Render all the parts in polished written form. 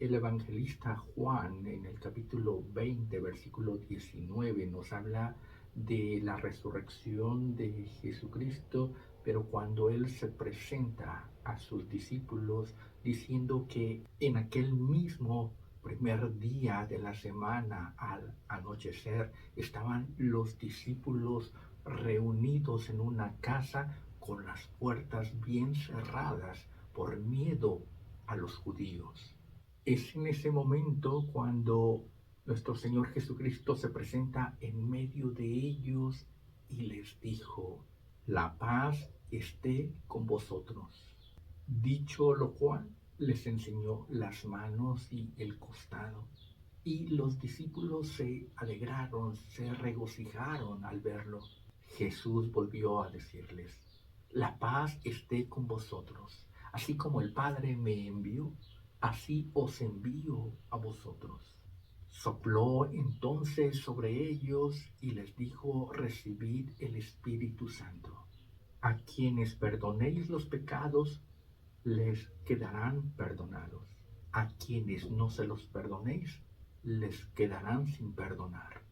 El evangelista Juan en el capítulo 20, versículo 19, nos habla de la resurrección de Jesucristo, pero cuando Él se presenta a sus discípulos diciendo que en aquel mismo primer día de la semana al anochecer estaban los discípulos reunidos en una casa con las puertas bien cerradas por miedo a los judíos. Es en ese momento cuando nuestro Señor Jesucristo se presenta en medio de ellos y les dijo: la paz esté con vosotros. Dicho lo cual, les enseñó las manos y el costado. Y los discípulos se alegraron, se regocijaron al verlo. Jesús volvió a decirles: la paz esté con vosotros. Así como el Padre me envió, así os envío a vosotros. Sopló entonces sobre ellos y les dijo: recibid el Espíritu Santo. A quienes perdonéis los pecados, les quedarán perdonados. A quienes no se los perdonéis, les quedarán sin perdonar.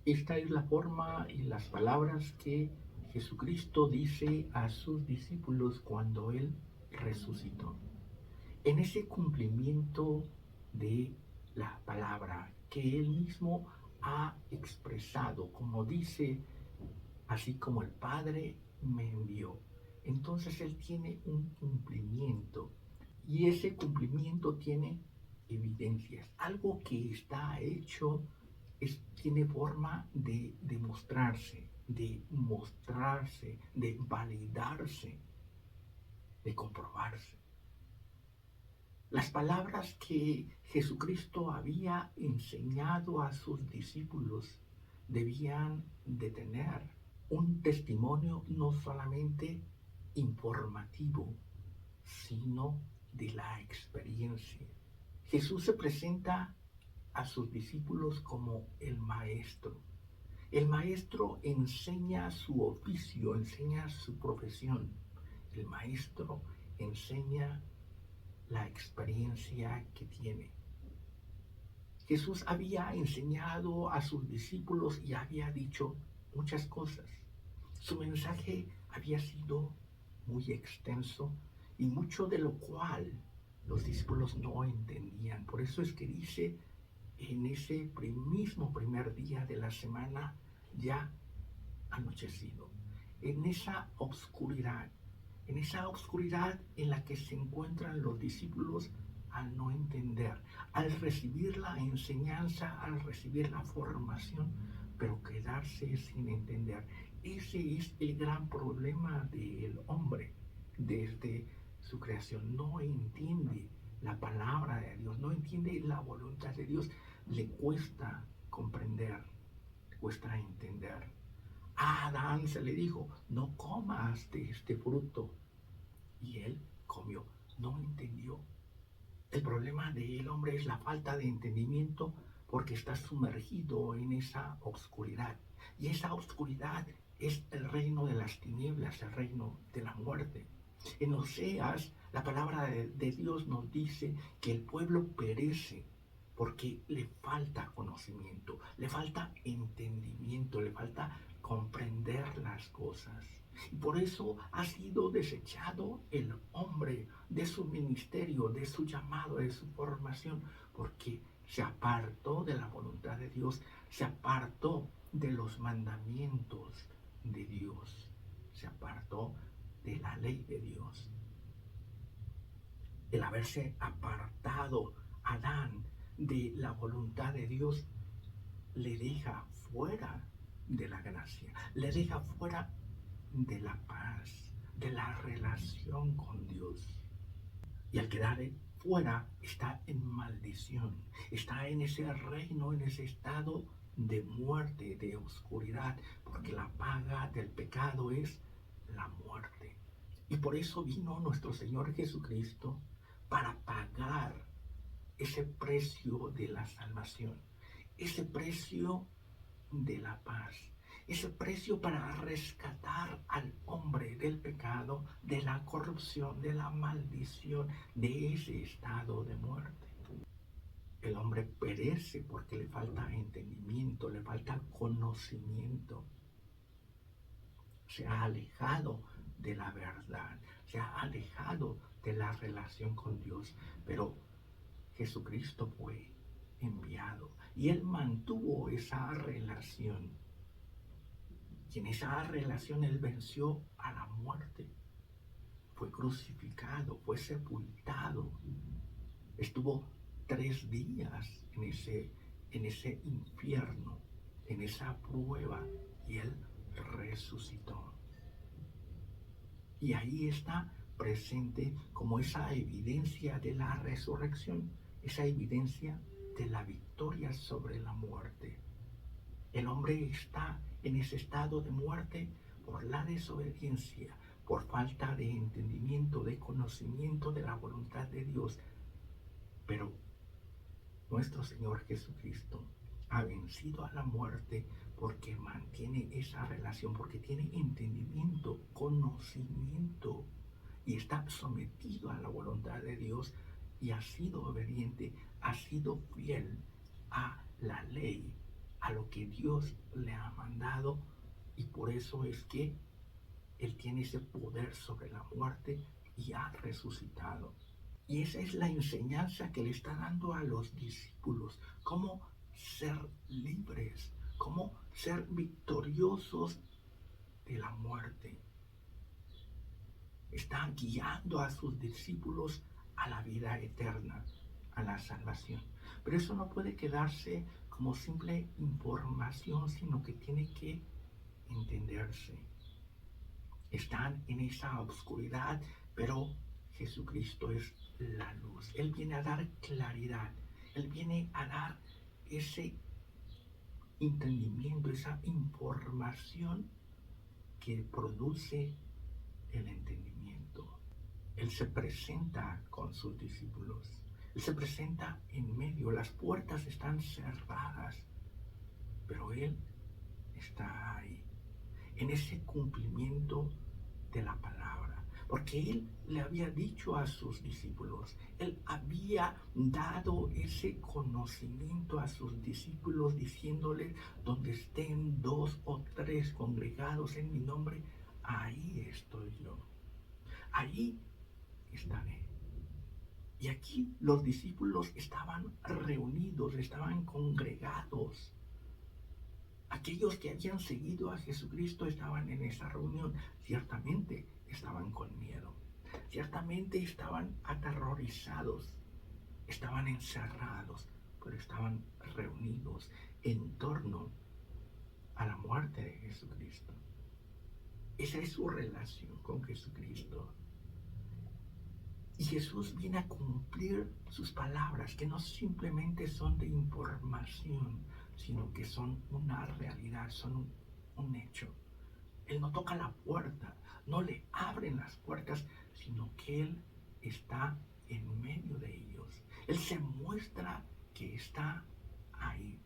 Esta es la forma y las palabras que Jesucristo dice a sus discípulos cuando Él resucitó. En ese cumplimiento de la palabra que Él mismo ha expresado, como dice, así como el Padre me envió. Entonces Él tiene un cumplimiento y ese cumplimiento tiene evidencias. Algo que está hecho tiene forma de demostrarse, de mostrarse, de validarse, de comprobarse. Las palabras que Jesucristo había enseñado a sus discípulos debían de tener un testimonio no solamente informativo, sino de la experiencia. Jesús se presenta a sus discípulos como el maestro. El maestro enseña su oficio, enseña su profesión. El maestro enseña la experiencia que tiene. Jesús había enseñado a sus discípulos y había dicho muchas cosas. Su mensaje había sido muy extenso y mucho de lo cual los discípulos no entendían. Por eso es que dice en ese mismo primer día de la semana, ya anochecido, en esa oscuridad en la que se encuentran los discípulos al no entender, al recibir la enseñanza, al recibir la formación, pero quedarse sin entender. Ese es el gran problema del hombre desde su creación. No entiende la palabra de Dios, no entiende la voluntad de Dios, le cuesta comprender, le cuesta entender. A Adán se le dijo: no comas de este fruto. Y él comió, no entendió. El problema del hombre es la falta de entendimiento porque está sumergido en esa oscuridad. Y esa oscuridad es el reino de las tinieblas, el reino de la muerte. En Oseas, la palabra de Dios nos dice que el pueblo perece porque le falta conocimiento, le falta entendimiento, le falta comprender las cosas. Y por eso ha sido desechado el hombre de su ministerio, de su llamado, de su formación, porque se apartó de la voluntad de Dios, se apartó de los mandamientos de Dios, se apartó de la ley de Dios. El haberse apartado Adán de la voluntad de Dios le deja fuera de la gracia, le deja fuera de la paz, de la relación con Dios. Y al quedar fuera está en maldición, está en ese reino, en ese estado de muerte, de oscuridad, porque la paga del pecado es la muerte. Y por eso vino nuestro Señor Jesucristo para pagar ese precio de la salvación, ese precio de la paz, ese precio para rescatar al hombre del pecado, de la corrupción, de la maldición, de ese estado de muerte. El hombre perece porque le falta entendimiento, le falta conocimiento. Se ha alejado de la verdad, se ha alejado de la relación con Dios. Pero Jesucristo fue enviado y Él mantuvo esa relación. Y en esa relación Él venció a la muerte. Fue crucificado, fue sepultado. Estuvo 3 días en ese infierno, en esa prueba, y Él resucitó. Y ahí está presente como esa evidencia de la resurrección, esa evidencia de la victoria sobre la muerte. El hombre está en ese estado de muerte por la desobediencia, por falta de entendimiento, de conocimiento de la voluntad de Dios. Pero nuestro Señor Jesucristo ha vencido a la muerte porque mantiene esa relación, porque tiene entendimiento, conocimiento, y está sometido a la voluntad de Dios y ha sido obediente, ha sido fiel a la ley, a lo que Dios le ha mandado, y por eso es que Él tiene ese poder sobre la muerte y ha resucitado. Y esa es la enseñanza que le está dando a los discípulos, cómo ser libres, cómo ser victoriosos de la muerte. Está guiando a sus discípulos a la vida eterna, a la salvación. Pero eso no puede quedarse como simple información, sino que tiene que entenderse. Están en esa oscuridad, pero Jesucristo es la luz. Él viene a dar claridad. Él viene a dar ese entendimiento, esa información que produce el entendimiento. Él se presenta con sus discípulos. Él se presenta en medio. Las puertas están cerradas, pero Él está ahí, en ese cumplimiento de la palabra. Porque Él le había dicho a sus discípulos, Él había dado ese conocimiento a sus discípulos diciéndoles, donde estén 2 o 3 congregados en mi nombre, ahí estoy yo. Ahí estaré. Y aquí los discípulos estaban reunidos, estaban congregados. Aquellos que habían seguido a Jesucristo estaban en esa reunión. Ciertamente estaban con miedo. Ciertamente estaban aterrorizados. Estaban encerrados, pero estaban reunidos en torno a la muerte de Jesucristo. Esa es su relación con Jesucristo. Y Jesús viene a cumplir sus palabras, que no simplemente son de información, sino que son una realidad, son un hecho. Él no toca la puerta, no le abren las puertas, sino que Él está en medio de ellos. Él se muestra que está ahí,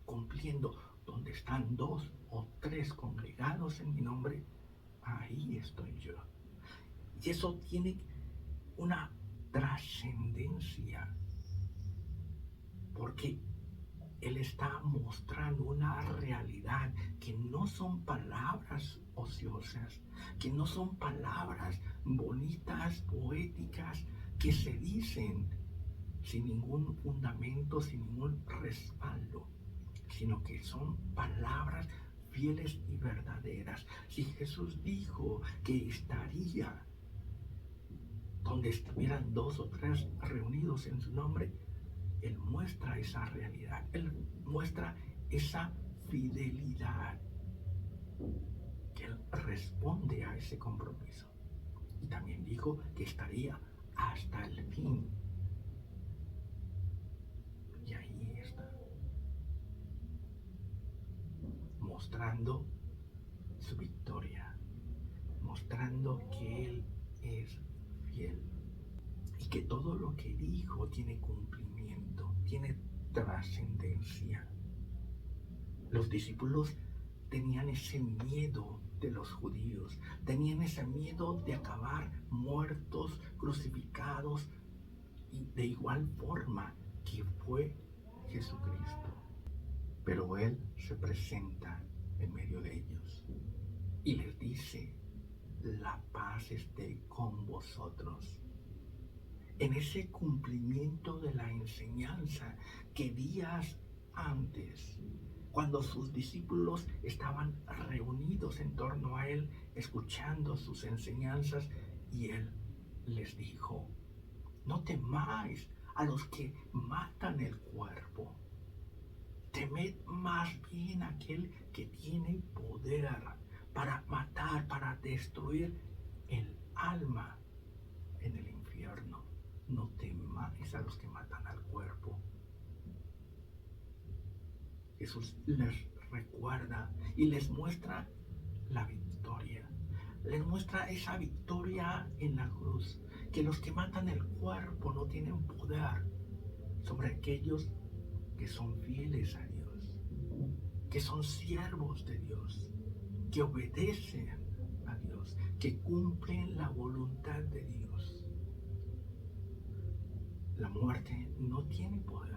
cumpliendo. Donde están 2 o 3 congregados en mi nombre, ahí estoy yo. Y eso tiene una trascendencia, porque Él está mostrando una realidad que no son palabras ociosas, que no son palabras bonitas, poéticas, que se dicen sin ningún fundamento, sin ningún respaldo, sino que son palabras fieles y verdaderas. Si Jesús dijo que estaría donde estuvieran 2 o 3 reunidos en su nombre, Él muestra esa realidad, Él muestra esa fidelidad, que Él responde a ese compromiso. Y también dijo que estaría hasta el fin. Y ahí está, mostrando su victoria, mostrando que Él es fiel y que todo lo que dijo tiene cumplimiento, tiene trascendencia. Los discípulos tenían ese miedo de los judíos, tenían ese miedo de acabar muertos, crucificados, y de igual forma que fue Jesucristo. Pero Él se presenta en medio de ellos y les dice: la paz esté con vosotros. En ese cumplimiento de la enseñanza que días antes, cuando sus discípulos estaban reunidos en torno a Él, escuchando sus enseñanzas, y Él les dijo: no temáis a los que matan el cuerpo, temed más bien a aquel que tiene poder para matar, para destruir el alma en el infierno. No temáis a los que matan al cuerpo. Jesús les recuerda y les muestra la victoria. Les muestra esa victoria en la cruz, que los que matan el cuerpo no tienen poder sobre aquellos que son fieles a Dios, que son siervos de Dios, que obedecen a Dios, que cumplen la voluntad de Dios. La muerte no tiene poder.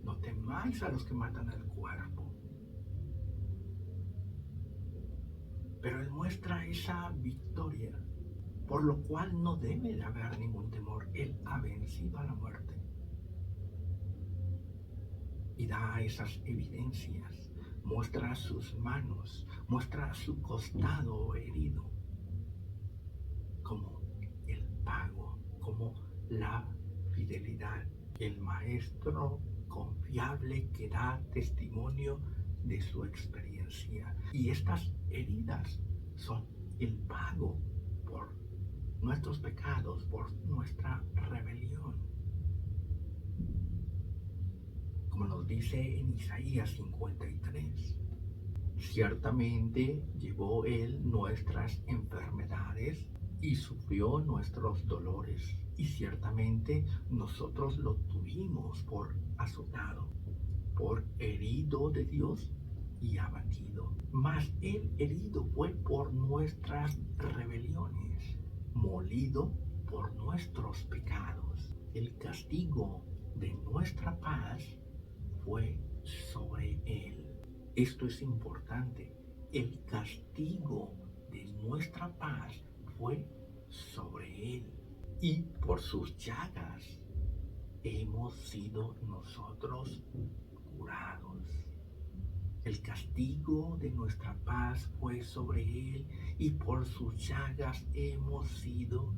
No temáis a los que matan el cuerpo. Pero Él muestra esa victoria, por lo cual no debe de haber ningún temor. Él ha vencido a la muerte. Y da esas evidencias, muestra sus manos, muestra su costado herido, como el pago, como la fidelidad, el maestro confiable que da testimonio de su experiencia. Y estas heridas son el pago por nuestros pecados, por nuestra rebelión. Como nos dice en Isaías 53, ciertamente llevó Él nuestras enfermedades y sufrió nuestros dolores, y ciertamente nosotros lo tuvimos por azotado, por herido de Dios y abatido. Mas Él herido fue por nuestras rebeliones, molido por nuestros pecados. El castigo de nuestra paz fue sobre Él. Esto es importante. El castigo de nuestra paz fue sobre Él. Y por sus llagas hemos sido nosotros curados. El castigo de nuestra paz fue sobre Él, y por sus llagas hemos sido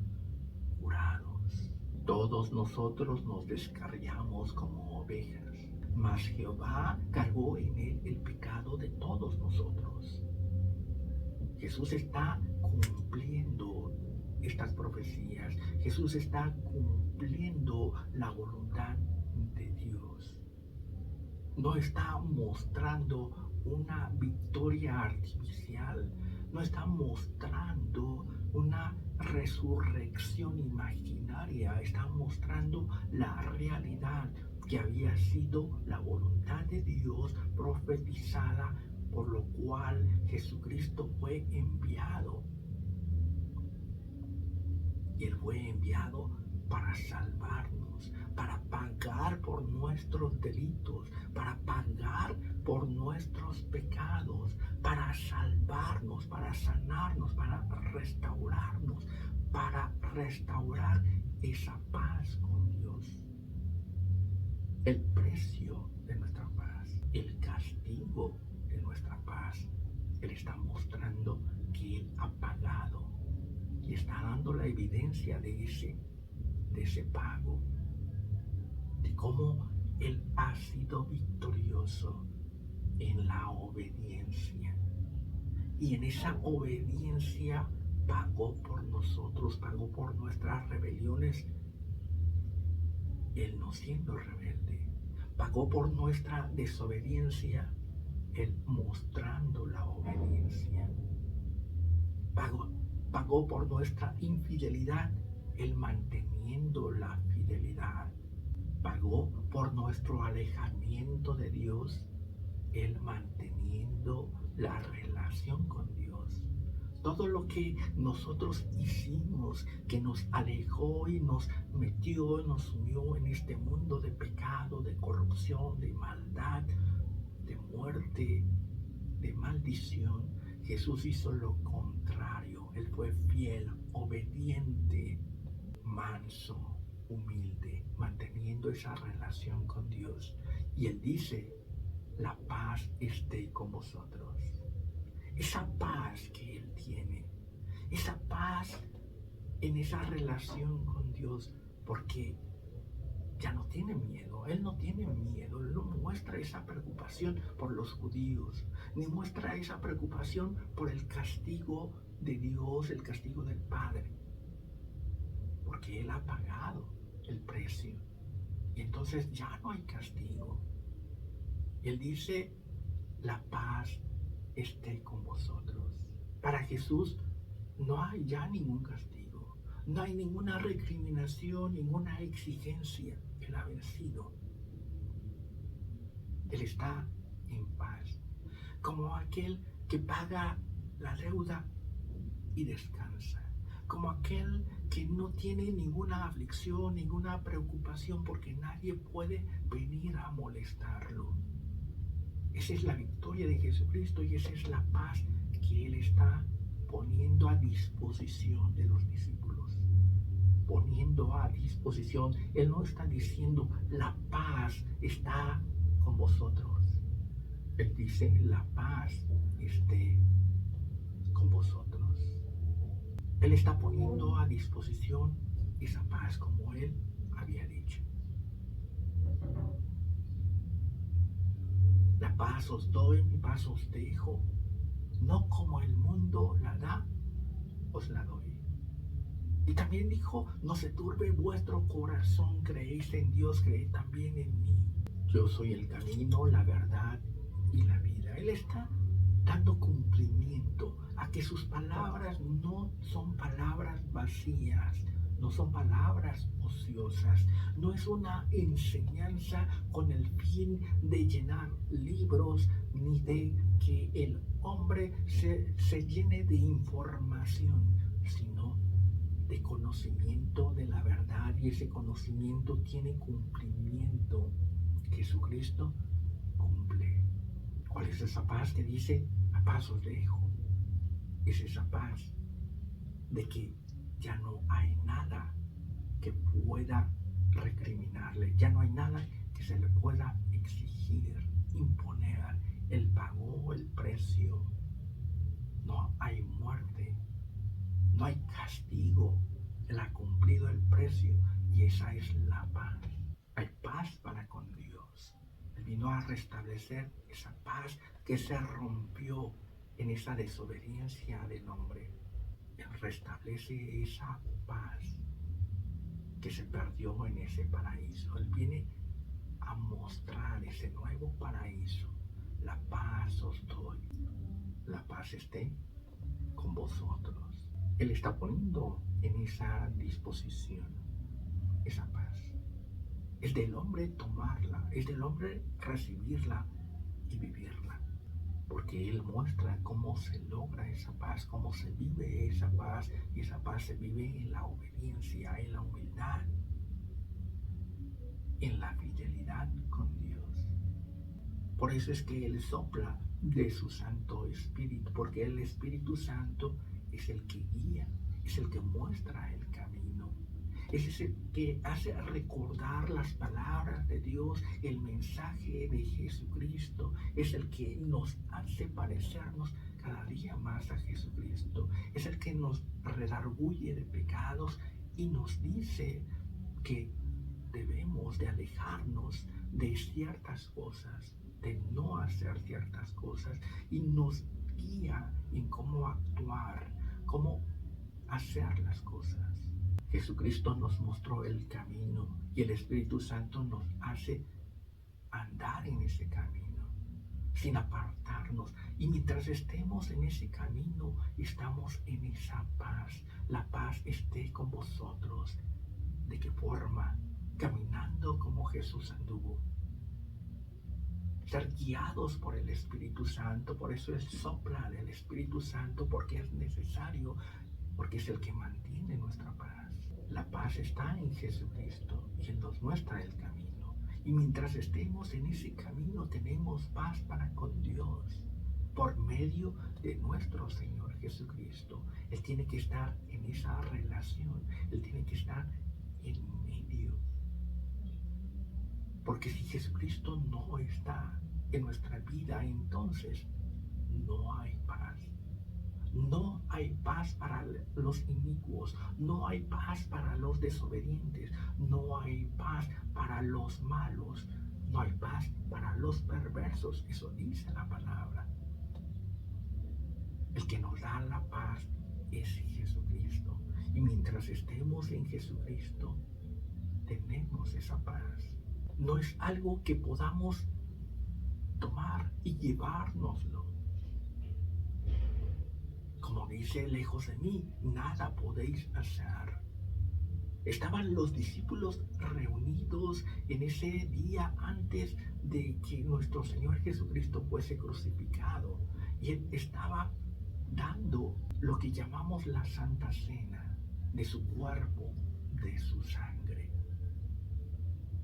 curados. Todos nosotros nos descarriamos como ovejas, mas Jehová cargó en Él el pecado de todos nosotros. Jesús está cumpliendo estas profecías. Jesús está cumpliendo la voluntad de Dios. No está mostrando una victoria artificial. No está mostrando una resurrección imaginaria. Está mostrando la realidad que había sido la voluntad de Dios profetizada, por lo cual Jesucristo fue enviado. Y Él fue enviado para salvarnos, para pagar por nuestros delitos, para pagar por nuestros pecados, para salvarnos, para sanarnos, para restaurar esa paz con Dios. El precio de nuestra paz, el castigo de nuestra paz, Él está mostrando que Él ha pagado y está dando la evidencia de ese pago, de cómo Él ha sido victorioso en la obediencia. Y en esa obediencia pagó por nosotros, pagó por nuestras rebeliones, Él no siendo rebelde. Pagó por nuestra desobediencia, Él mostrando la obediencia. Pagó por nuestra infidelidad, Él manteniendo la fidelidad. Pagó por nuestro alejamiento de Dios, Él manteniendo la relación con Dios. Todo lo que nosotros hicimos, que nos alejó y nos metió, nos sumió en este mundo de pecado, de corrupción, de maldad, de muerte, de maldición, Jesús hizo lo contrario. Él fue fiel, obediente, manso, humilde, manteniendo esa relación con Dios. Y Él dice, la paz esté con vosotros. Esa paz que Él tiene, esa paz en esa relación con Dios, porque ya no tiene miedo, Él no tiene miedo, Él no muestra esa preocupación por los judíos, ni muestra esa preocupación por el castigo de Dios, el castigo del Padre, porque Él ha pagado el precio y entonces ya no hay castigo. Y Él dice, la paz esté con vosotros. Para Jesús no hay ya ningún castigo, no hay ninguna recriminación, ninguna exigencia. Él ha vencido. Él está en paz, como aquel que paga la deuda y descansa, como aquel que no tiene ninguna aflicción, ninguna preocupación, porque nadie puede venir a molestarlo. Esa es la victoria de Jesucristo y esa es la paz que Él está poniendo a disposición de los discípulos. Poniendo a disposición. Él no está diciendo, la paz está con vosotros. Él dice, la paz esté con vosotros. Él está poniendo a disposición esa paz como Él había dicho. La paz os doy, mi paz os dejo. No como el mundo la da, os la doy. Y también dijo, no se turbe vuestro corazón, creéis en Dios, creed también en mí. Yo soy el camino, la verdad y la vida. Él está dando cumplimiento a que sus palabras no son palabras vacías, no son palabras ociosas, no es una enseñanza con el fin de llenar libros ni de que el hombre se llene de información, sino de conocimiento de la verdad, y ese conocimiento tiene cumplimiento. Jesucristo cumple. ¿Cuál es esa paz que dice, la paz os dejo? Es esa paz de que ya no hay nada que pueda recriminarle, ya no hay nada que se le pueda exigir, imponer. Él pagó el precio. No hay muerte, no hay castigo. Él ha cumplido el precio y esa es la paz. Hay paz para con Dios. Él vino a restablecer esa paz que se rompió en esa desobediencia del hombre. Él restablece esa paz que se perdió en ese paraíso. Él viene a mostrar ese nuevo paraíso. La paz os doy. La paz esté con vosotros. Él está poniendo en esa disposición esa paz. Es del hombre tomarla, es del hombre recibirla y vivirla. Porque Él muestra cómo se logra esa paz, cómo se vive esa paz, y esa paz se vive en la obediencia, en la humildad, en la fidelidad con Dios. Por eso es que Él sopla de su Santo Espíritu, porque el Espíritu Santo es el que guía, es el que muestra el camino, es el que hace recordar las palabras de Dios, el mensaje de Jesucristo, es el que nos hace parecernos cada día más a Jesucristo, es el que nos redarguye de pecados y nos dice que debemos de alejarnos de ciertas cosas, de no hacer ciertas cosas, y nos guía en cómo actuar, cómo hacer las cosas. Jesucristo nos mostró el camino y el Espíritu Santo nos hace andar en ese camino sin apartarnos, y mientras estemos en ese camino estamos en esa paz. La paz esté con vosotros. ¿De qué forma? Caminando como Jesús anduvo, ser guiados por el Espíritu Santo. Por eso Él sopla del Espíritu Santo, porque es necesario, porque es el que mantiene nuestra paz. La paz está en Jesucristo y Él nos muestra el camino. Y mientras estemos en ese camino tenemos paz para con Dios por medio de nuestro Señor Jesucristo. Él tiene que estar en esa relación, Él tiene que estar en medio. Porque si Jesucristo no está en nuestra vida, entonces no hay paz. No hay paz para los inicuos, no hay paz para los desobedientes, no hay paz para los malos, no hay paz para los perversos. Eso dice la palabra. El que nos da la paz es Jesucristo. Y mientras estemos en Jesucristo, tenemos esa paz. No es algo que podamos tomar y llevárnoslo. Como dice, lejos de mí, nada podéis hacer. Estaban los discípulos reunidos en ese día antes de que nuestro Señor Jesucristo fuese crucificado. Y Él estaba dando lo que llamamos la Santa Cena de su cuerpo, de su sangre.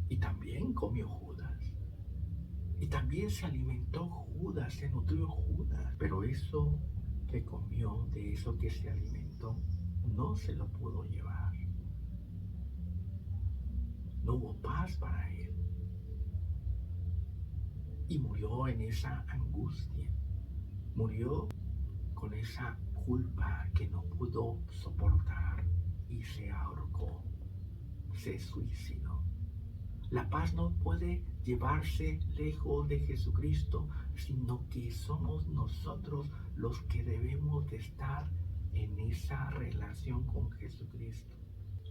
Y también comió Judas. Y también se alimentó Judas, se nutrió Judas. Pero eso que comió, de eso que se alimentó, no se lo pudo llevar. No hubo paz para él. Y murió en esa angustia. Murió con esa culpa que no pudo soportar y se ahorcó, se suicidó. La paz no puede llevarse lejos de Jesucristo, sino que somos nosotros los que debemos de estar en esa relación con Jesucristo.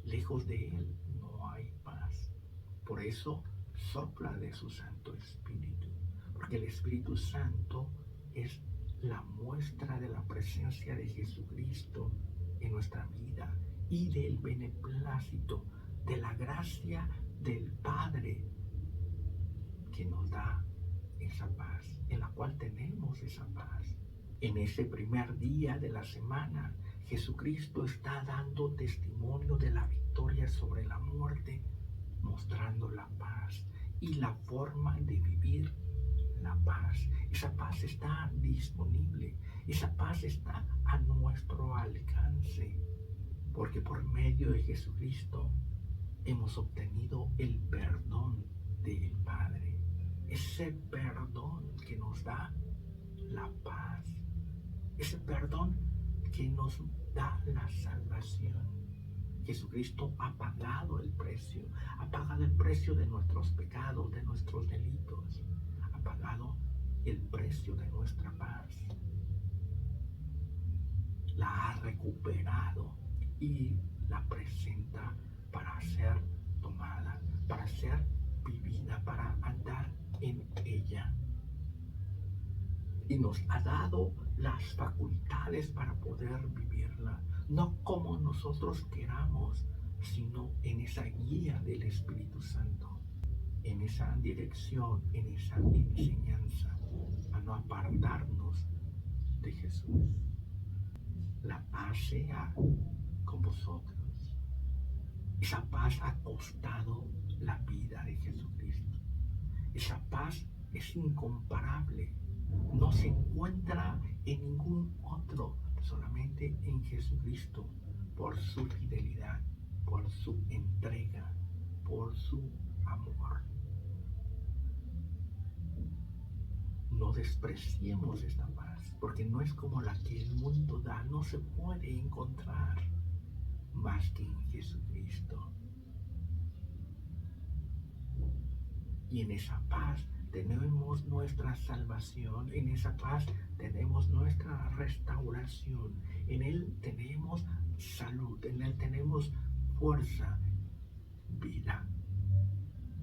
Lejos de Él no hay paz. Por eso sopla de su Santo Espíritu, porque el Espíritu Santo es la muestra de la presencia de Jesucristo en nuestra vida y del beneplácito, de la gracia del Padre que nos da esa paz, en la cual tenemos esa paz. En ese primer día de la semana, Jesucristo está dando testimonio de la victoria sobre la muerte, mostrando la paz y la forma de vivir la paz. Esa paz está disponible, esa paz está a nuestro alcance, porque por medio de Jesucristo hemos obtenido el perdón del Padre. Ese perdón que nos da la paz. Ese perdón que nos da la salvación. Jesucristo ha pagado el precio de nuestros pecados, de nuestros delitos. Ha pagado el precio de nuestra paz. La ha recuperado y la presenta para ser tomada, para ser vivida, para andar en ella. Y nos ha dado las facultades para poder vivirla, no como nosotros queramos, sino en esa guía del Espíritu Santo, en esa dirección, en esa enseñanza, a no apartarnos de Jesús. La paz sea con vosotros. Esa paz ha costado la vida de Jesucristo. Esa paz es incomparable. No se encuentra en ningún otro, solamente en Jesucristo, por su fidelidad, por su entrega, por su amor. No despreciemos esta paz, porque no es como la que el mundo da, no se puede encontrar más que en Jesucristo. Y en esa paz tenemos nuestra salvación, en esa paz tenemos nuestra restauración, en Él tenemos salud, en Él tenemos fuerza, vida,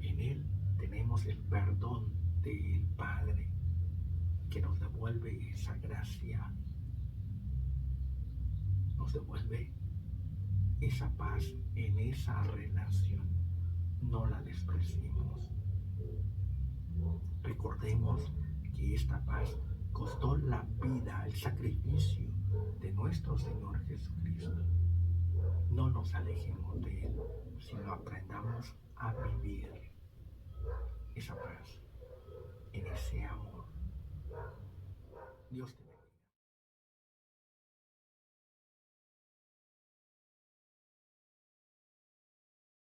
en Él tenemos el perdón del Padre que nos devuelve esa gracia, nos devuelve esa paz en esa relación. No la despreciemos. Recordemos que esta paz costó la vida, el sacrificio de nuestro Señor Jesucristo. No nos alejemos de Él, sino aprendamos a vivir Dios te